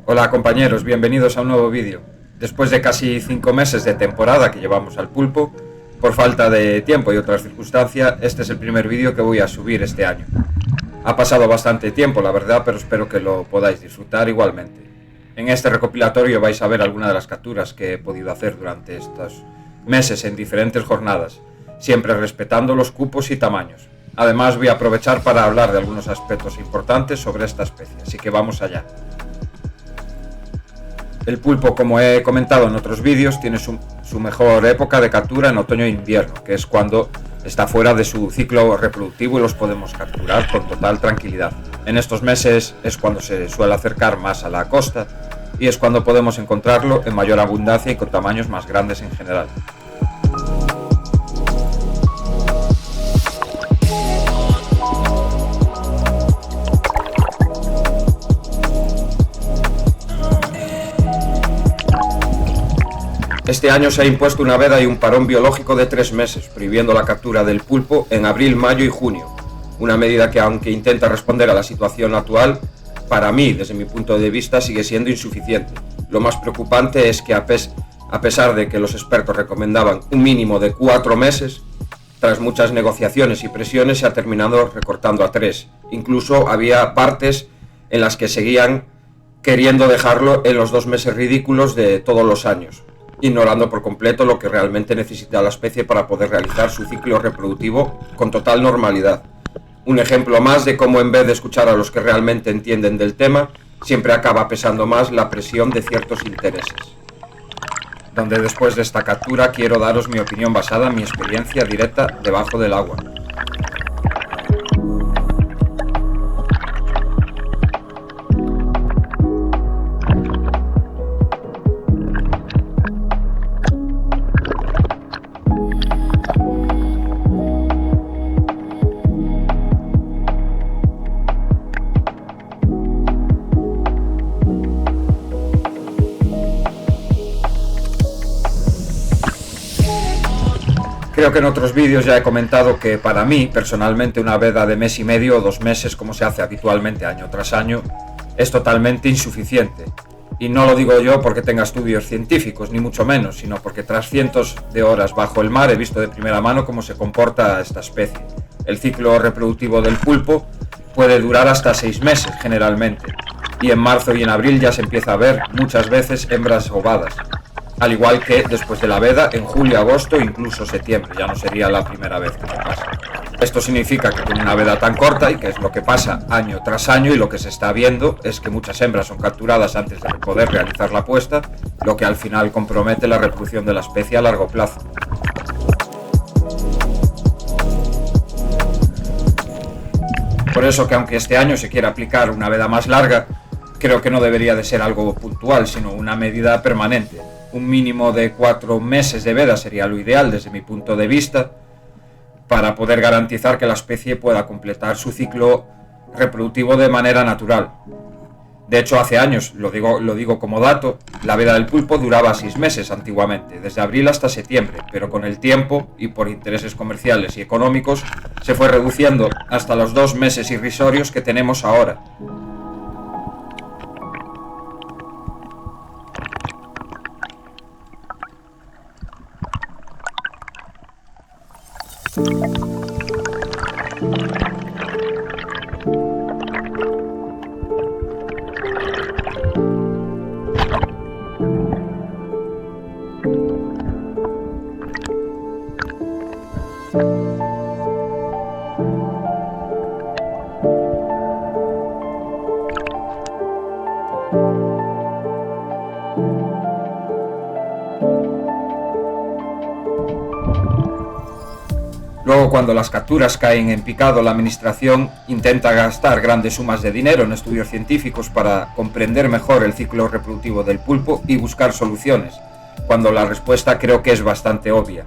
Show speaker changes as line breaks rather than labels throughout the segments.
Hola compañeros, bienvenidos a un nuevo vídeo. Después de casi 5 meses de temporada que llevamos al pulpo, por falta de tiempo y otras circunstancias, este es el primer vídeo que voy a subir este año. Ha pasado bastante tiempo, la verdad, pero espero que lo podáis disfrutar igualmente. En este recopilatorio vais a ver algunas de las capturas que he podido hacer durante estos meses en diferentes jornadas, siempre respetando los cupos y tamaños. Además voy a aprovechar para hablar de algunos aspectos importantes sobre esta especie, así que vamos allá. El pulpo, como he comentado en otros vídeos, tiene su mejor época de captura en otoño e invierno, que es cuando está fuera de su ciclo reproductivo y los podemos capturar con total tranquilidad. En estos meses es cuando se suele acercar más a la costa y es cuando podemos encontrarlo en mayor abundancia y con tamaños más grandes en general. Este año se ha impuesto una veda y un parón biológico de 3 meses, prohibiendo la captura del pulpo en abril, mayo y junio. Una medida que, aunque intenta responder a la situación actual, para mí, desde mi punto de vista, sigue siendo insuficiente. Lo más preocupante es que a pesar de que los expertos recomendaban un mínimo de 4 meses, tras muchas negociaciones y presiones se ha terminado recortando a 3. Incluso había partes en las que seguían queriendo dejarlo en los 2 meses ridículos de todos los años, ignorando por completo lo que realmente necesita la especie para poder realizar su ciclo reproductivo con total normalidad. Un ejemplo más de cómo, en vez de escuchar a los que realmente entienden del tema, siempre acaba pesando más la presión de ciertos intereses. Donde después de esta captura quiero daros mi opinión basada en mi experiencia directa debajo del agua. Creo que en otros vídeos ya he comentado que para mí, personalmente, una veda de mes y medio o 2 meses, como se hace habitualmente año tras año, es totalmente insuficiente. Y no lo digo yo porque tenga estudios científicos, ni mucho menos, sino porque tras cientos de horas bajo el mar he visto de primera mano cómo se comporta esta especie. El ciclo reproductivo del pulpo puede durar hasta 6 meses generalmente, y en marzo y en abril ya se empieza a ver muchas veces hembras ovadas. Al igual que después de la veda, en julio, agosto e incluso septiembre, ya no sería la primera vez que se pasa. Esto significa que con una veda tan corta, y que es lo que pasa año tras año, y lo que se está viendo es que muchas hembras son capturadas antes de poder realizar la puesta, lo que al final compromete la reproducción de la especie a largo plazo. Por eso que, aunque este año se quiera aplicar una veda más larga, creo que no debería de ser algo puntual, sino una medida permanente. Un mínimo de 4 meses de veda sería lo ideal desde mi punto de vista, para poder garantizar que la especie pueda completar su ciclo reproductivo de manera natural. De hecho, hace años, lo digo como dato, la veda del pulpo duraba 6 meses antiguamente, desde abril hasta septiembre, pero con el tiempo y por intereses comerciales y económicos se fue reduciendo hasta los 2 meses irrisorios que tenemos ahora. Luego, cuando las capturas caen en picado, la administración intenta gastar grandes sumas de dinero en estudios científicos para comprender mejor el ciclo reproductivo del pulpo y buscar soluciones, cuando la respuesta creo que es bastante obvia.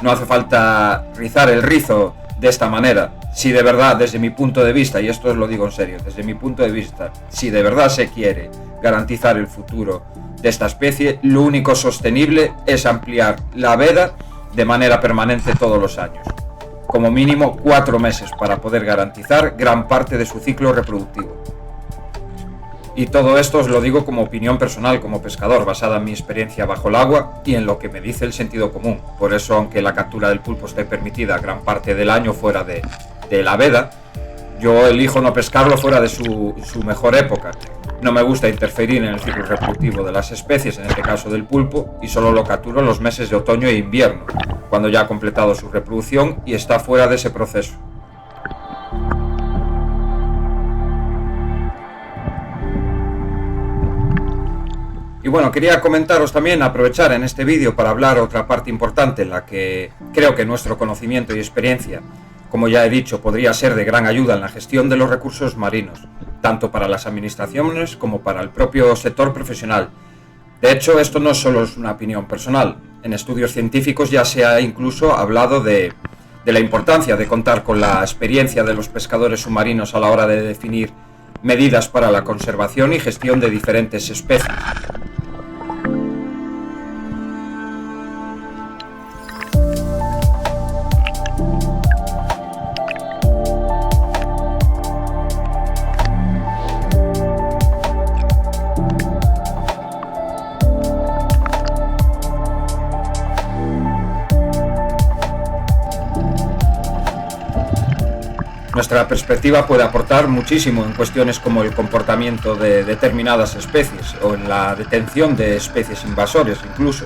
No hace falta rizar el rizo de esta manera. Si de verdad, desde mi punto de vista, y esto os lo digo en serio, desde mi punto de vista, si de verdad se quiere garantizar el futuro de esta especie, lo único sostenible es ampliar la veda de manera permanente todos los años. Como mínimo 4 meses para poder garantizar gran parte de su ciclo reproductivo.
Y todo esto os lo digo como opinión personal, como pescador, basada en mi experiencia bajo el agua y en lo que me dice el sentido común. Por eso, aunque la captura del pulpo esté permitida gran parte del año fuera de la veda, yo elijo no pescarlo fuera de su mejor época. No me gusta interferir en el ciclo reproductivo de las especies, en este caso del pulpo, y solo lo capturo en los meses de otoño e invierno, cuando ya ha completado su reproducción y está fuera de ese proceso. Y bueno, quería comentaros también, aprovechar en este vídeo para hablar otra parte importante en la que creo que nuestro conocimiento y experiencia, como ya he dicho, podría ser de gran ayuda en la gestión de los recursos marinos, tanto para las administraciones como para el propio sector profesional. De hecho, esto no solo es una opinión personal. En estudios científicos ya se ha incluso hablado de la importancia de contar con la experiencia de los pescadores submarinos a la hora de definir medidas para la conservación y gestión de diferentes especies. Nuestra perspectiva puede aportar muchísimo en cuestiones como el comportamiento de determinadas especies o en la detención de especies invasores incluso,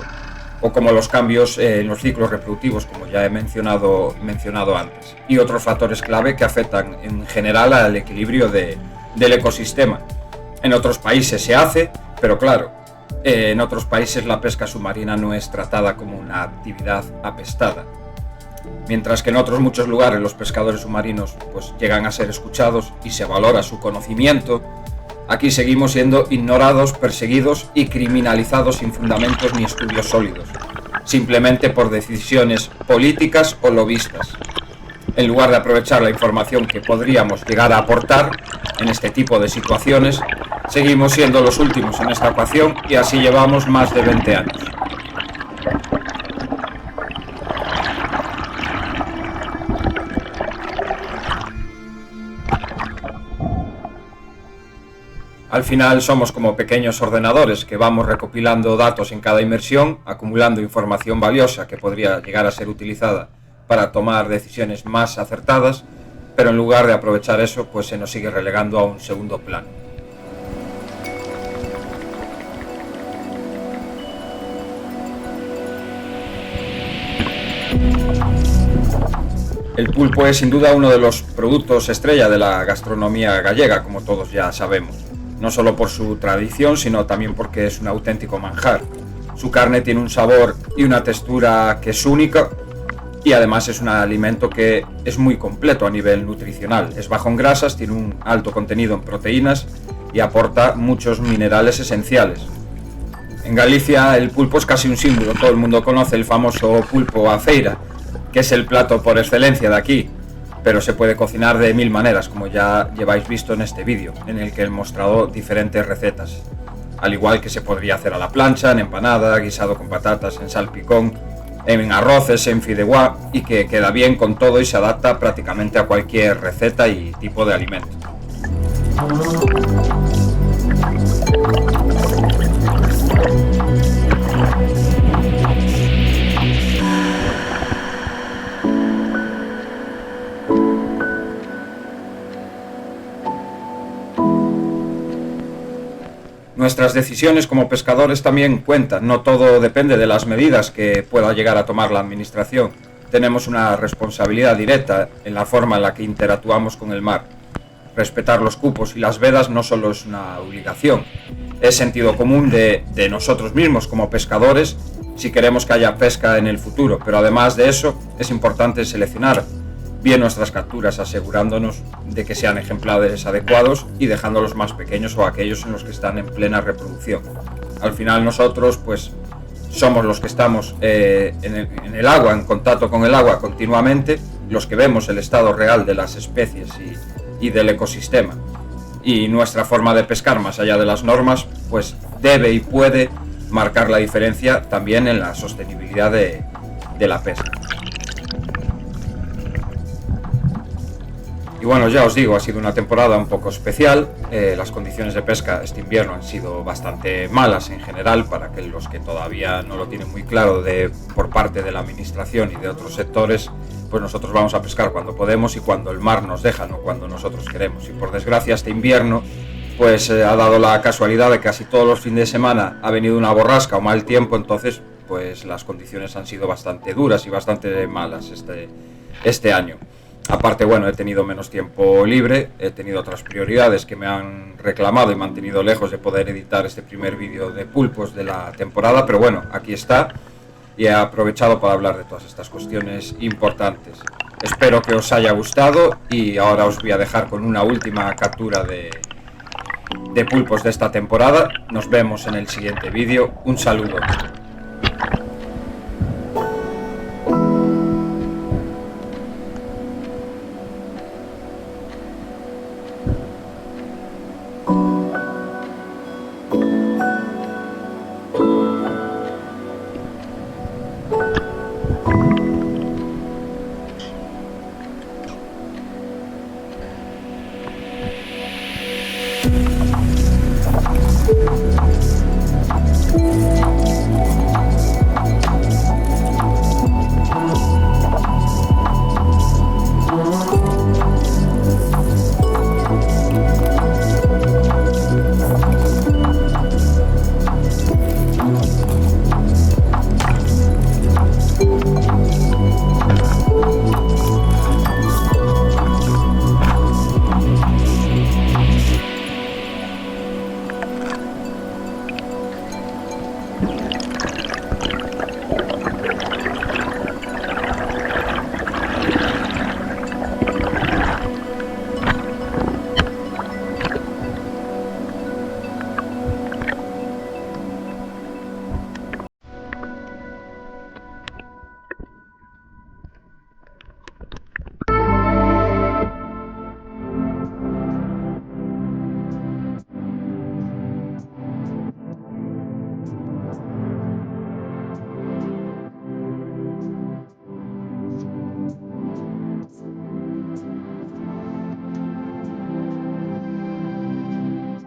o como los cambios en los ciclos reproductivos, como ya he mencionado antes, y otros factores clave que afectan en general al equilibrio del ecosistema. En otros países se hace, pero claro, en otros países la pesca submarina no es tratada como una actividad apestada. Mientras que en otros muchos lugares los pescadores submarinos pues llegan a ser escuchados y se valora su conocimiento, aquí seguimos siendo ignorados, perseguidos y criminalizados sin fundamentos ni estudios sólidos, simplemente por decisiones políticas o lobistas. En lugar de aprovechar la información que podríamos llegar a aportar en este tipo de situaciones, seguimos siendo los últimos en esta ecuación y así llevamos más de 20 años. Al final somos como pequeños ordenadores que vamos recopilando datos en cada inmersión, acumulando información valiosa que podría llegar a ser utilizada para tomar decisiones más acertadas, pero en lugar de aprovechar eso, pues se nos sigue relegando a un segundo plano. El pulpo es sin duda uno de los productos estrella de la gastronomía gallega, como todos ya sabemos. No solo por su tradición, sino también porque es un auténtico manjar. Su carne tiene un sabor y una textura que es única y además es un alimento que es muy completo a nivel nutricional. Es bajo en grasas, tiene un alto contenido en proteínas y aporta muchos minerales esenciales. En Galicia el pulpo es casi un símbolo, todo el mundo conoce el famoso pulpo a feira, que es el plato por excelencia de aquí. Pero se puede cocinar de 1000 maneras, como ya lleváis visto en este vídeo, en el que he mostrado diferentes recetas. Al igual que se podría hacer a la plancha, en empanada, guisado con patatas, en salpicón, en arroces, en fideuá, y que queda bien con todo y se adapta prácticamente a cualquier receta y tipo de alimento. Nuestras decisiones como pescadores también cuentan, no todo depende de las medidas que pueda llegar a tomar la administración. Tenemos una responsabilidad directa en la forma en la que interactuamos con el mar. Respetar los cupos y las vedas no solo es una obligación, es sentido común de nosotros mismos como pescadores si queremos que haya pesca en el futuro, pero además de eso es importante seleccionar bien nuestras capturas, asegurándonos de que sean ejemplares adecuados y dejando los más pequeños o aquellos en los que están en plena reproducción. Al final nosotros pues somos los que estamos en el agua, en contacto con el agua continuamente, los que vemos el estado real de las especies y del ecosistema. Y nuestra forma de pescar, más allá de las normas, pues debe y puede marcar la diferencia también en la sostenibilidad de la pesca. Y bueno, ya os digo, ha sido una temporada un poco especial. Las condiciones de pesca este invierno han sido bastante malas en general, para que los que todavía no lo tienen muy claro por parte de la administración y de otros sectores. Pues nosotros vamos a pescar cuando podemos y cuando el mar nos deja, no cuando nosotros queremos. Y por desgracia este invierno pues ha dado la casualidad de que casi todos los fines de semana ha venido una borrasca o mal tiempo, entonces pues las condiciones han sido bastante duras y bastante malas este año. Aparte, bueno, he tenido menos tiempo libre, he tenido otras prioridades que me han reclamado y me han tenido lejos de poder editar este primer vídeo de pulpos de la temporada, pero bueno, aquí está y he aprovechado para hablar de todas estas cuestiones importantes. Espero que os haya gustado y ahora os voy a dejar con una última captura de pulpos de esta temporada. Nos vemos en el siguiente vídeo. Un saludo.